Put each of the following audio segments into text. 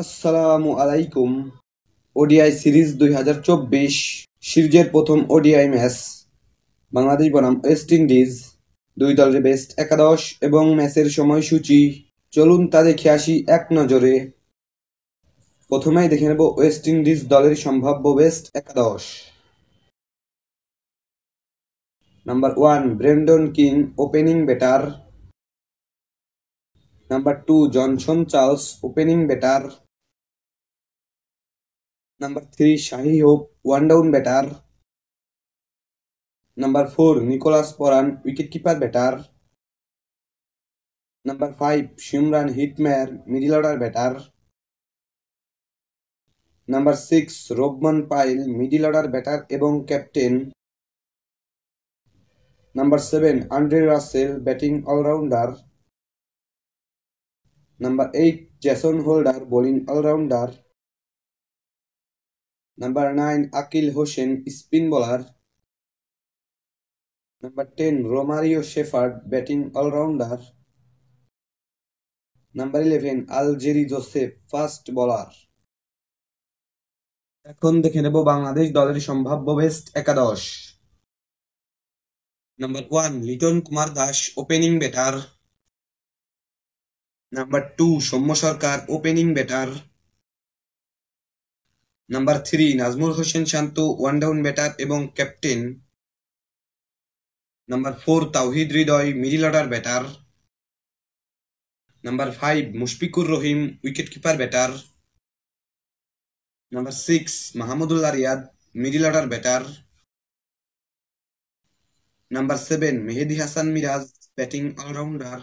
আসসালামু আলাইকুম। ODI series 2024 সিরিজের প্রথম ওডিআই ম্যাচ বাংলাদেশ বনাম ওয়েস্ট ইন্ডিজ, দুই দলের বেস্ট একাদশ এবং ম্যাচের সময়সূচি। চলুন তা দেখে আসি এক নজরে। প্রথমেই দেখে নেব ওয়েস্ট ইন্ডিজ দলের সম্ভাব্য বেস্ট একাদশ। Number 1 Brandon King, opening batter. Number 2 Johnson Charles, opening batter. Number 3 Shai Hope, one down batter. Number 4 Nicholas Pooran, wicketkeeper batter. Number 5 Shimron Hetmyer, middle order batter. Number 6 Rovman Powell, middle order batter এবং captain. Number 7 Andre Russell, batting allrounder. Number 8 Jason Holder, bowling allrounder. Number 9 Akeal Hosein, spin bowler. Number 10 Romario Shepherd, batting allrounder. Number 11 Alzarri Joseph, fast bowler. এখন দেখে নেব বাংলাদেশ দলের সম্ভাব্য best একাদশ। Number 1 Liton Kumar Das, opening batter. Number 2 Soumya Sarkar, opening batter. Number 3 Najmul Hossain Shanto, one down batter এবং captain. Number 4 Towhid Hridoy, middle order batter. Number 5 Mushfiqur Rahim, wicketkeeper batter. Number 6 Mahmudullah Riyad, middle order batter. Number 7 Mehidy Hasan Miraz, batting allrounder.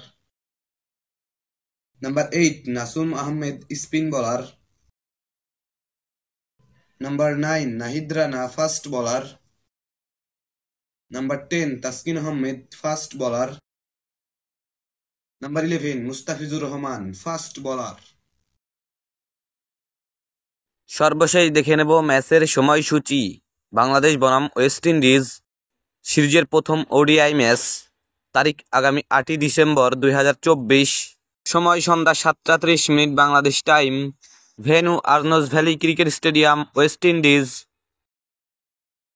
Number 8 Nasum Ahmed, spin bowler. Number 9 Nahid Rana, fast bowler. Number 10 Taskin Ahmed, fast bowler. Number 11 Mustafizur Rahman, fast bowler. সর্বশেষ দেখে নেব ম্যাচের সময়সূচি। বাংলাদেশ বনাম West Indies সিরিজের প্রথম ODI match, তারিখ আগামী 8ই ডিসেম্বর 2024, সময় সন্ধ্যা 7:30 Bangladesh time, venue earns valley cricket stadium, West Indies.